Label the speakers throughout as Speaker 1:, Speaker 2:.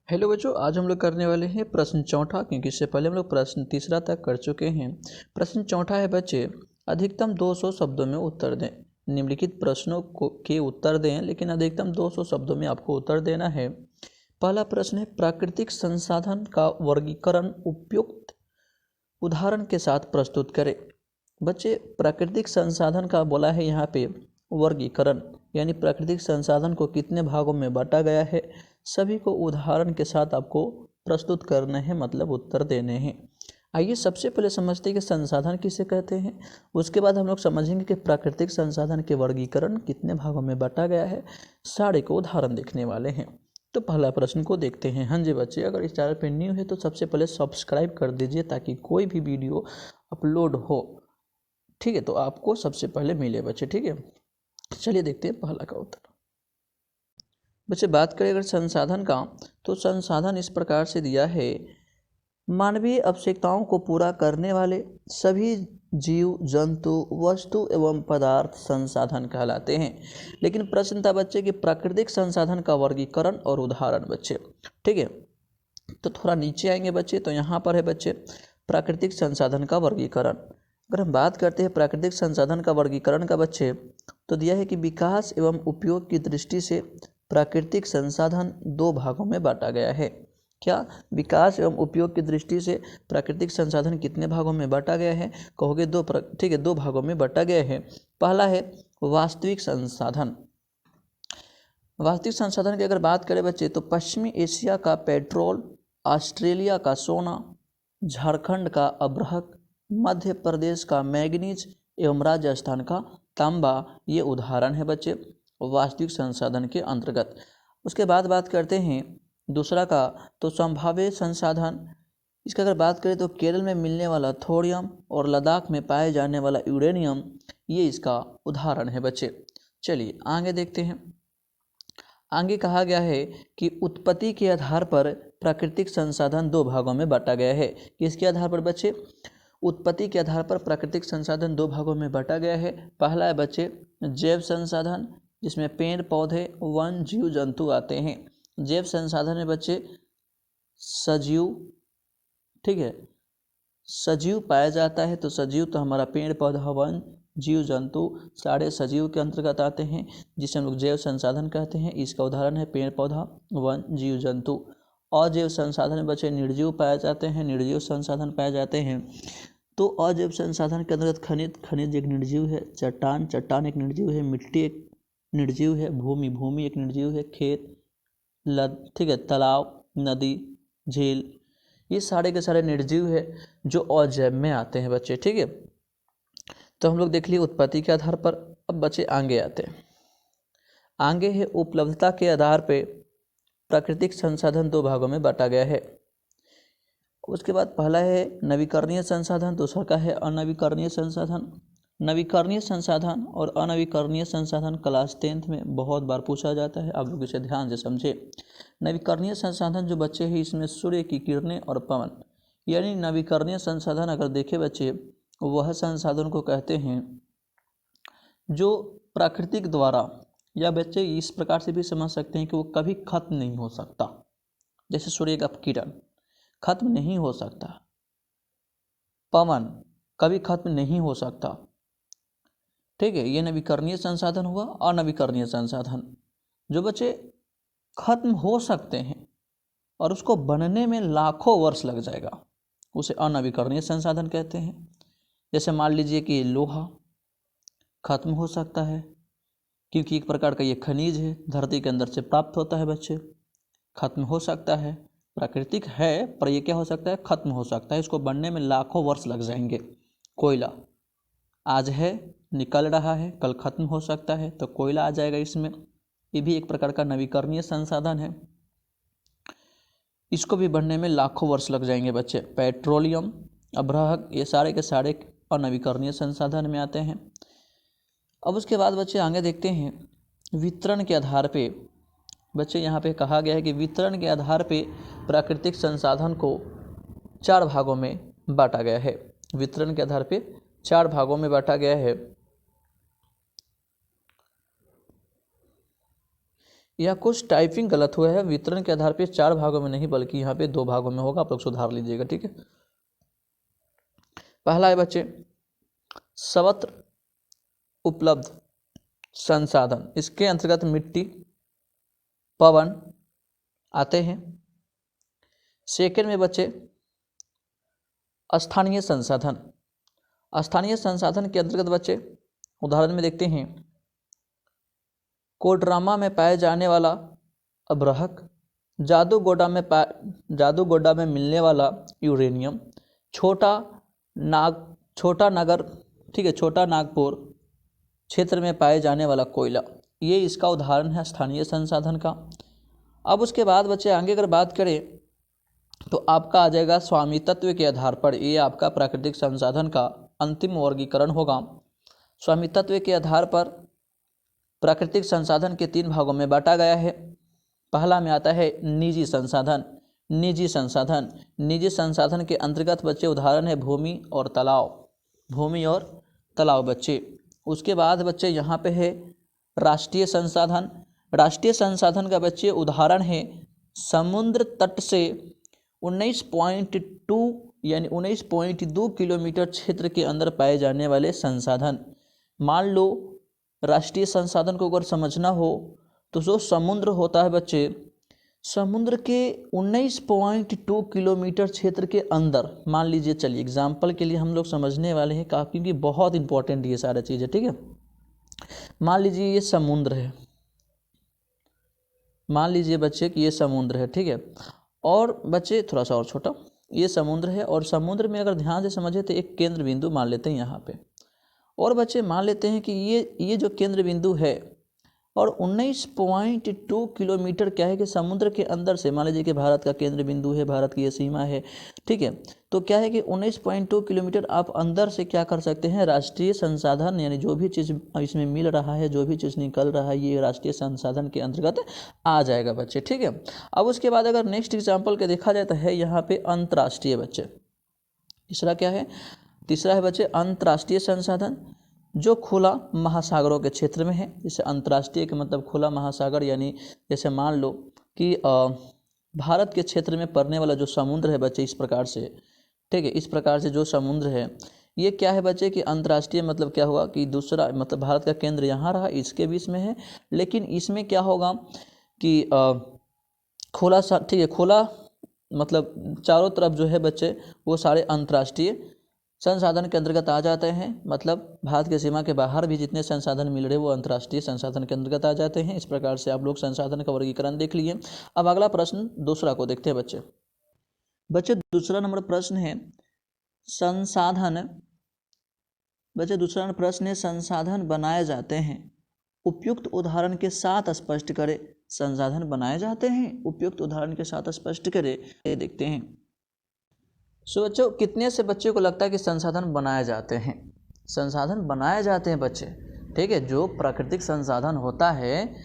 Speaker 1: Hello बच्चों, आज हम लोग करने वाले हैं प्रश्न चौथा, क्योंकि इससे पहले हम लोग प्रश्न तीसरा तक कर चुके हैं। प्रश्न चौथा है बच्चे, अधिकतम 200 शब्दों में उत्तर दें। निम्नलिखित प्रश्नों के उत्तर दें, लेकिन अधिकतम 200 शब्दों में आपको उत्तर देना है। पहला प्रश्न है, प्राकृतिक संसाधन का वर्गीकरण उपयुक्त उदाहरण के साथ प्रस्तुत करें। बच्चे, प्राकृतिक संसाधन का बोला है यहाँ पे वर्गीकरण, यानी प्राकृतिक संसाधन को कितने भागों में बांटा गया है, सभी को उदाहरण के साथ आपको प्रस्तुत करने हैं, मतलब उत्तर देने हैं। आइए सबसे पहले समझते हैं कि संसाधन किसे कहते हैं। उसके बाद हम लोग समझेंगे कि प्राकृतिक संसाधन के वर्गीकरण कितने भागों में बांटा गया है, सारे को उदाहरण देखने वाले हैं। तो पहला प्रश्न को देखते हैं। हाँ जी बच्चे, अगर इस चैनल पर न्यू है तो सबसे पहले सब्सक्राइब कर दीजिए, ताकि कोई भी वीडियो अपलोड हो, ठीक है, तो आपको सबसे पहले मिले बच्चे। ठीक है, चलिए देखते हैं पहला का उत्तर। बच्चे, बात करें अगर संसाधन का, तो संसाधन इस प्रकार से दिया है, मानवीय आवश्यकताओं को पूरा करने वाले सभी जीव, जंतु, वस्तु एवं पदार्थ संसाधन कहलाते हैं। लेकिन प्रश्न था बच्चे कि प्राकृतिक संसाधन का वर्गीकरण और उदाहरण। बच्चे ठीक है, तो थोड़ा नीचे आएंगे बच्चे, तो यहाँ पर है बच्चे प्राकृतिक संसाधन का वर्गीकरण। अगर हम बात करते हैं प्राकृतिक संसाधन का वर्गीकरण का बच्चे, तो दिया है कि विकास एवं उपयोग की दृष्टि से प्राकृतिक संसाधन दो भागों में बांटा गया है। क्या? विकास एवं उपयोग की दृष्टि से प्राकृतिक संसाधन कितने भागों में बांटा गया है? कहोगे दो, ठीक है, दो भागों में बांटा गया है। पहला है वास्तविक संसाधन। वास्तविक संसाधन की अगर बात करें बच्चे, तो पश्चिमी एशिया का पेट्रोल, ऑस्ट्रेलिया का सोना, झारखंड का अब्रहक, मध्य प्रदेश का मैग्नीज एवं राजस्थान का तांबा, ये उदाहरण है बच्चे वास्तविक संसाधन के अंतर्गत। उसके बाद बात करते हैं दूसरा का, तो संभाव्य संसाधन। इसका अगर बात करें तो केरल में मिलने वाला थोरियम और लद्दाख में पाए जाने वाला यूरेनियम, ये इसका उदाहरण है बच्चे। चलिए आगे देखते हैं। आगे कहा गया है कि उत्पत्ति के आधार पर प्राकृतिक संसाधन दो भागों में बांटा गया है। किसके आधार पर बच्चे? उत्पत्ति के आधार पर प्राकृतिक संसाधन दो भागों में बांटा गया है। पहला है बच्चे जैव संसाधन, जिसमें पेड़ पौधे, वन, जीव, जंतु आते हैं। जैव संसाधन में बच्चे सजीव, ठीक है, सजीव पाया जाता है, तो सजीव तो हमारा पेड़ पौधा, वन, जीव, जंतु सारे सजीव के अंतर्गत आते हैं, जिसे हम लोग जैव संसाधन कहते हैं। इसका उदाहरण है पेड़ पौधा, वन, जीव, जंतु। अजैव संसाधन में बच्चे निर्जीव पाए जाते हैं, निर्जीव संसाधन पाए जाते हैं। तो अजैव संसाधन के अंतर्गत खनिज एक निर्जीव है, चट्टान एक निर्जीव है, मिट्टी एक निर्जीव है, भूमि एक निर्जीव है, खेत, ठीक है, तालाब, नदी, झील, ये सारे के सारे निर्जीव है जो अजैव में आते हैं बच्चे। ठीक है, तो हम लोग देख लिए उत्पत्ति के आधार पर। अब बच्चे आगे आते हैं। आगे है उपलब्धता के आधार पे प्राकृतिक संसाधन दो भागों में बांटा गया है। उसके बाद पहला है नवीकरणीय संसाधन, दूसरा का है अनवीकरणीय संसाधन। नवीकरणीय संसाधन और अनवीकरणीय संसाधन क्लास 10th में बहुत बार पूछा जाता है, आप लोग इसे ध्यान से समझे। नवीकरणीय संसाधन जो बच्चे हैं, इसमें सूर्य की किरणें और पवन, यानी नवीकरणीय संसाधन अगर देखे बच्चे, वह संसाधन को कहते हैं जो प्राकृतिक द्वारा, या बच्चे इस प्रकार से भी समझ सकते हैं कि वो कभी खत्म नहीं हो सकता। जैसे सूर्य का किरण खत्म नहीं हो सकता, पवन कभी खत्म नहीं हो सकता। ठीक है, ये नवीकरणीय संसाधन हुआ। अनवीकरणीय संसाधन जो बच्चे खत्म हो सकते हैं और उसको बनने में लाखों वर्ष लग जाएगा, उसे अनवीकरणीय संसाधन कहते हैं। जैसे मान लीजिए कि लोहा खत्म हो सकता है, क्योंकि एक प्रकार का ये खनिज है, धरती के अंदर से प्राप्त होता है बच्चे, खत्म हो सकता है, प्राकृतिक है, पर ये क्या हो सकता है? खत्म हो सकता है, इसको बनने में लाखों वर्ष लग जाएंगे। कोयला आज है, निकल रहा है, कल खत्म हो सकता है, तो कोयला आ जाएगा इसमें, ये भी एक प्रकार का नवीकरणीय संसाधन है, इसको भी बनने में लाखों वर्ष लग जाएंगे बच्चे। पेट्रोलियम, अब्रहक, ये सारे के सारे अनवीकरणीय संसाधन में आते हैं। अब उसके बाद बच्चे आगे देखते हैं वितरण के आधार पे। बच्चे यहाँ पे कहा गया है कि वितरण के आधार पे प्राकृतिक संसाधन को चार भागों में बांटा गया है। वितरण के आधार पे चार भागों में बांटा गया है। या कुछ टाइपिंग गलत हुआ है, वितरण के आधार पे 4 भागों में नहीं बल्कि यहाँ पे 2 भागों में होगा, आप लोग सुधार लीजिएगा, ठीक है। पहला है बच्चे सर्वत्र उपलब्ध संसाधन, इसके अंतर्गत मिट्टी, पवन आते हैं। सेकंड में बच्चे स्थानीय संसाधन, स्थानीय संसाधन के अंतर्गत बच्चे उदाहरण में देखते हैं कोडरमा में पाए जाने वाला अब्रहक, जादूगोडा में मिलने वाला यूरेनियम, छोटा नगर, ठीक है, छोटा नागपुर क्षेत्र में पाए जाने वाला कोयला। ये इसका उदाहरण है स्थानीय संसाधन का। अब उसके बाद बच्चे आगे अगर बात करें तो आपका आ जाएगा स्वामित्व के आधार पर, ये आपका प्राकृतिक संसाधन का अंतिम वर्गीकरण होगा। स्वामित्व के आधार पर प्राकृतिक संसाधन के 3 भागों में बांटा गया है। पहला में आता है निजी संसाधन। निजी संसाधन के अंतर्गत बच्चे उदाहरण है भूमि और तालाब बच्चे। उसके बाद बच्चे यहाँ पे है राष्ट्रीय संसाधन। राष्ट्रीय संसाधन का बच्चे उदाहरण है समुद्र तट से 19.2 किलोमीटर क्षेत्र के अंदर पाए जाने वाले संसाधन। मान लो राष्ट्रीय संसाधन को अगर समझना हो तो जो समुद्र होता है बच्चे, समुद्र के 19.2 किलोमीटर क्षेत्र के अंदर, मान लीजिए, चलिए एग्जाम्पल के लिए हम लोग समझने वाले हैं क्योंकि बहुत इंपॉर्टेंट ये सारा चीज़ है, ठीक है। मान लीजिए ये समुद्र है, मान लीजिए बच्चे कि ये समुद्र है, ठीक है। और बच्चे थोड़ा सा और छोटा, ये समुद्र है और समुद्र में अगर ध्यान से समझे तो एक केंद्र बिंदु मान लेते हैं यहाँ पे। और बच्चे मान लेते हैं कि ये जो केंद्र बिंदु है और 19.2 किलोमीटर क्या है कि समुद्र के अंदर से, मान लीजिए कि भारत का केंद्र बिंदु है, भारत की ये सीमा है, ठीक है। तो क्या है कि 19.2 किलोमीटर आप अंदर से क्या कर सकते हैं, राष्ट्रीय संसाधन, यानी जो भी चीज़ इसमें मिल रहा है, जो भी चीज़ निकल रहा है, ये राष्ट्रीय संसाधन के अंतर्गत आ जाएगा बच्चे, ठीक है। अब उसके बाद अगर नेक्स्ट एग्जाम्पल के देखा जाए तो है यहाँ पे अंतर्राष्ट्रीय बच्चे। तीसरा क्या है, तीसरा है बच्चे अंतर्राष्ट्रीय संसाधन जो खुला महासागरों के क्षेत्र में है। जैसे अंतर्राष्ट्रीय का मतलब खुला महासागर, यानी जैसे मान लो कि भारत के क्षेत्र में पड़ने वाला जो समुद्र है बच्चे, इस प्रकार से, ठीक है, इस प्रकार से जो समुद्र है ये क्या है बच्चे कि अंतर्राष्ट्रीय मतलब क्या होगा कि दूसरा, मतलब भारत का केंद्र यहाँ रहा, इसके बीच में है, लेकिन इसमें क्या होगा कि खुला सा, ठीक है, खुला मतलब चारों तरफ जो है बच्चे वो सारे अंतर्राष्ट्रीय संसाधन के अंतर्गत आ जाते हैं। मतलब भारत के सीमा के बाहर भी जितने संसाधन मिल रहे हैं वो अंतर्राष्ट्रीय संसाधन के अंतर्गत आ जाते हैं। इस प्रकार से आप लोग संसाधन का वर्गीकरण देख लिए। अब अगला प्रश्न दूसरा को देखते हैं बच्चे दूसरा नंबर प्रश्न है संसाधन। बच्चे दूसरा नंबर प्रश्न है संसाधन बनाए जाते हैं, उपयुक्त उदाहरण के साथ स्पष्ट करें। संसाधन बनाए जाते हैं, उपयुक्त उदाहरण के साथ स्पष्ट करें, ये देखते हैं। सो बच्चों कितने से बच्चे को लगता है कि संसाधन बनाए जाते हैं? संसाधन बनाए जाते हैं बच्चे, ठीक है। जो प्राकृतिक संसाधन होता है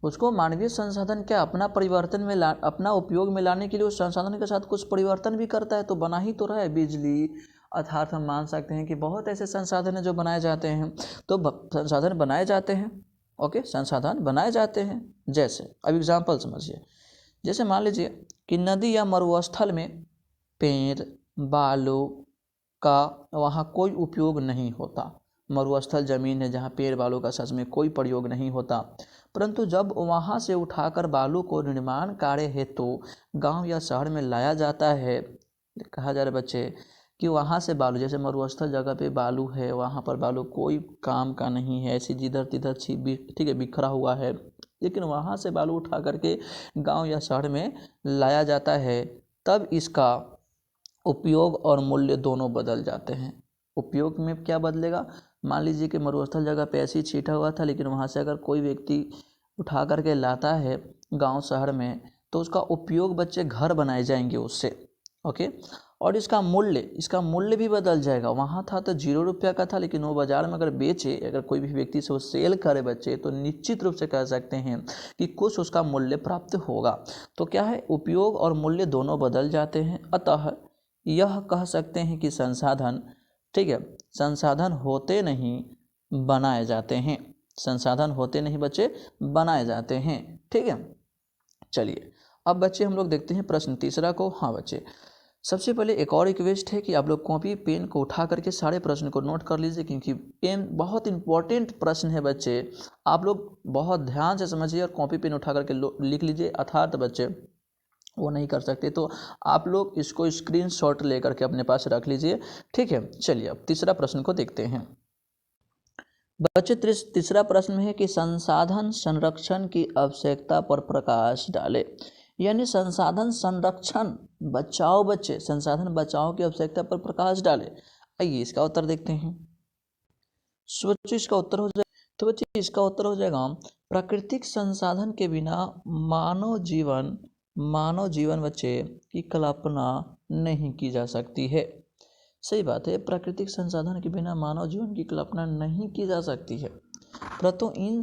Speaker 1: उसको मानवीय संसाधन क्या अपना परिवर्तन में अपना उपयोग में लाने के लिए उस संसाधन के साथ कुछ परिवर्तन भी करता है, तो बना ही तो रहा है। बिजली, अर्थात हम मान सकते हैं कि बहुत ऐसे संसाधन हैं जो बनाए जाते हैं। तो संसाधन बनाए जाते हैं, ओके, संसाधन बनाए जाते हैं। जैसे अब एग्जाम्पल समझिए, जैसे मान लीजिए कि नदी या मरुस्थल में पेड़ बालू का वहाँ कोई उपयोग नहीं होता। मरुस्थल ज़मीन है जहाँ पेड़ बालू का सच में कोई प्रयोग नहीं होता, परंतु जब वहाँ से उठाकर बालू को निर्माण कार्य हेतु गांव या शहर में लाया जाता है, कहा जा रहा है बच्चे कि वहाँ से बालू, जैसे मरुस्थल जगह पे बालू है, वहाँ पर बालू कोई काम का नहीं है, ऐसी जिधर तिधर ठीक है बिखरा हुआ है, लेकिन वहाँ से बालू उठा करके गांव या शहर में लाया जाता है, तब इसका उपयोग और मूल्य दोनों बदल जाते हैं। उपयोग में क्या बदलेगा, मान लीजिए कि मरुस्थल जगह पे ऐसे ही छीटा हुआ था, लेकिन वहाँ से अगर कोई व्यक्ति उठा करके लाता है गांव शहर में, तो उसका उपयोग बच्चे घर बनाए जाएंगे उससे, ओके। और इसका मूल्य भी बदल जाएगा। वहाँ था तो 0 रुपया का था, लेकिन वो बाज़ार में अगर बेचे, अगर कोई भी व्यक्ति से वो सेल करे बच्चे, तो निश्चित रूप से कह सकते हैं कि कुछ उसका मूल्य प्राप्त होगा। तो क्या है, उपयोग और मूल्य दोनों बदल जाते हैं। अतः यह कह सकते हैं कि संसाधन, ठीक है, संसाधन होते नहीं बनाए जाते हैं। संसाधन होते नहीं बच्चे, बनाए जाते हैं। ठीक है, चलिए अब बच्चे हम लोग देखते हैं प्रश्न तीसरा को। हाँ बच्चे, सबसे पहले एक और रिक्वेस्ट है कि आप लोग कॉपी पेन को उठा करके सारे प्रश्न को नोट कर लीजिए, क्योंकि पेन बहुत इंपॉर्टेंट प्रश्न है बच्चे। आप लोग बहुत ध्यान से समझिए और कॉपी पेन उठा करके लिख लीजिए। अर्थात बच्चे वो नहीं कर सकते तो आप लोग इसको स्क्रीनशॉट लेकर के अपने पास रख लीजिए। ठीक है, चलिए अब तीसरा प्रश्न को देखते हैं। बच्चे तीसरा प्रश्न में है कि संसाधन संरक्षण की आवश्यकता पर प्रकाश डाले। यानी संसाधन संरक्षण बचाओ बच्चे, संसाधन बचाओ की आवश्यकता पर प्रकाश डाले। आइए इसका उत्तर देखते हैं। सो बच्चे इसका उत्तर हो जाए, तो बच्चे इसका उत्तर हो जाएगा प्राकृतिक संसाधन के बिना मानव जीवन बच्चे की कल्पना नहीं की जा सकती है। सही बात है, प्राकृतिक संसाधन के बिना मानव जीवन की कल्पना नहीं की जा सकती है, परंतु इन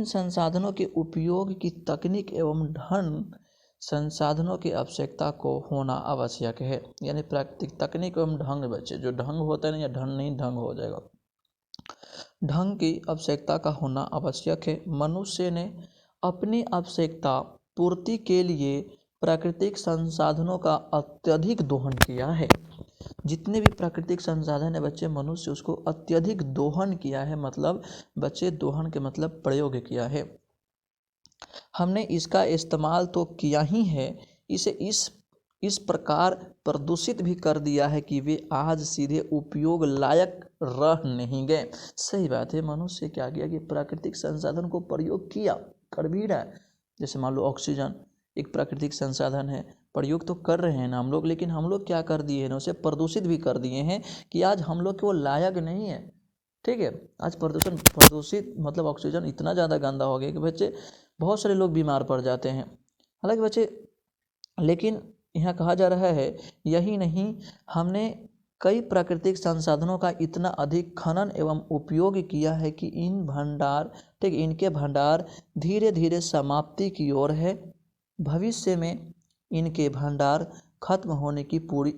Speaker 1: संसाधनों के उपयोग की तकनीक एवं ढंग संसाधनों की आवश्यकता को होना आवश्यक है। यानी प्राकृतिक तकनीक एवं ढंग बच्चे, जो ढंग होता है ना, या ढंग नहीं ढंग हो जाएगा, ढंग की आवश्यकता का होना आवश्यक है। मनुष्य ने अपनी आवश्यकता पूर्ति के लिए प्राकृतिक संसाधनों का अत्यधिक दोहन किया है। जितने भी प्राकृतिक संसाधन है बच्चे, मनुष्य उसको अत्यधिक दोहन किया है। मतलब बच्चे दोहन के मतलब प्रयोग किया है। हमने इसका इस्तेमाल तो किया ही है, इसे इस प्रकार प्रदूषित भी कर दिया है कि वे आज सीधे उपयोग लायक रह नहीं गए। सही बात है, मनुष्य क्या किया कि प्राकृतिक संसाधन को प्रयोग किया, कर भी रहा है। जैसे मान लो ऑक्सीजन एक प्राकृतिक संसाधन है, प्रयोग तो कर रहे हैं ना हम लोग, लेकिन हम लोग क्या कर दिए हैं ना, उसे प्रदूषित भी कर दिए हैं कि आज हम लोग के वो लायक नहीं है। ठीक है, आज प्रदूषित मतलब ऑक्सीजन इतना ज़्यादा गंदा हो गया कि बच्चे बहुत सारे लोग बीमार पड़ जाते हैं। हालांकि बच्चे, लेकिन यहाँ कहा जा रहा है यही नहीं, हमने कई प्राकृतिक संसाधनों का इतना अधिक खनन एवं उपयोग किया है कि इनके भंडार धीरे धीरे समाप्ति की ओर है। भविष्य में इनके भंडार खत्म होने की पूरी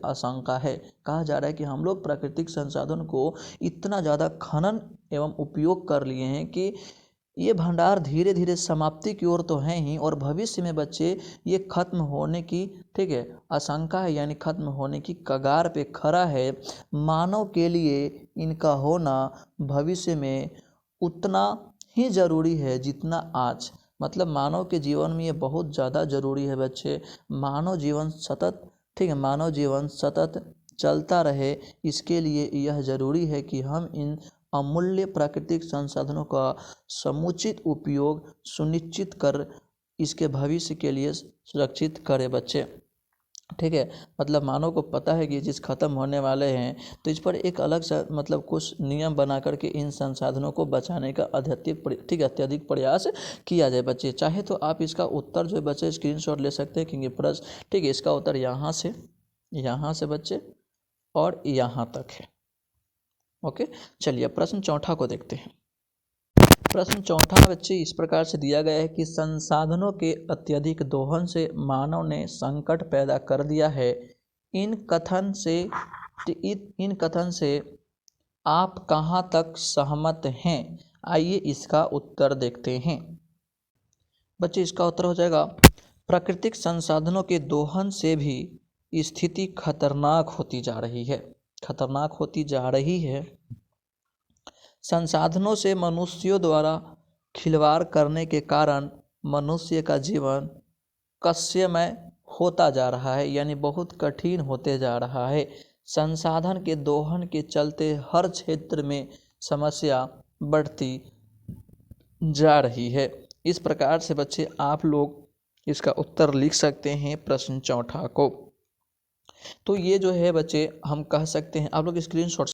Speaker 1: आशंका है। कहा जा रहा है कि हम लोग प्राकृतिक संसाधन को इतना ज़्यादा खनन एवं उपयोग कर लिए हैं कि ये भंडार धीरे धीरे समाप्ति की ओर तो हैं ही, और भविष्य में बच्चे ये खत्म होने की आशंका है, यानी खत्म होने की कगार पे खड़ा है। मानव के लिए इनका होना भविष्य में उतना ही ज़रूरी है जितना आज। मतलब मानव के जीवन में ये बहुत ज़्यादा ज़रूरी है बच्चे। मानव जीवन सतत चलता रहे, इसके लिए यह ज़रूरी है कि हम इन अमूल्य प्राकृतिक संसाधनों का समुचित उपयोग सुनिश्चित कर इसके भविष्य के लिए सुरक्षित करें बच्चे। ठीक है, मतलब मानव को पता है कि ये चीज़ खत्म होने वाले हैं, तो इस पर एक अलग सा कुछ नियम बना करके इन संसाधनों को बचाने का अत्यधिक प्रयास किया जाए बच्चे। चाहे तो आप इसका उत्तर जो है बच्चे स्क्रीनशॉट ले सकते हैं, क्योंकि प्रश्न इसका उत्तर यहाँ से बच्चे और यहाँ तक है। ओके, चलिए प्रश्न चौथा को देखते हैं। प्रश्न चौथा बच्चे इस प्रकार से दिया गया है कि संसाधनों के अत्यधिक दोहन से मानव ने संकट पैदा कर दिया है। इन कथन से आप कहाँ तक सहमत हैं? आइए इसका उत्तर देखते हैं। बच्चे इसका उत्तर हो जाएगा प्राकृतिक संसाधनों के दोहन से भी स्थिति खतरनाक होती जा रही है। संसाधनों से मनुष्यों द्वारा खिलवाड़ करने के कारण मनुष्य का जीवन कष्टमय होता जा रहा है, यानी बहुत कठिन होते जा रहा है। संसाधन के दोहन के चलते हर क्षेत्र में समस्या बढ़ती जा रही है। इस प्रकार से बच्चे आप लोग इसका उत्तर लिख सकते हैं प्रश्न चौथा को। तो ये जो है बच्चे हम कह सकते हैं, आप लोग स्क्रीनशॉट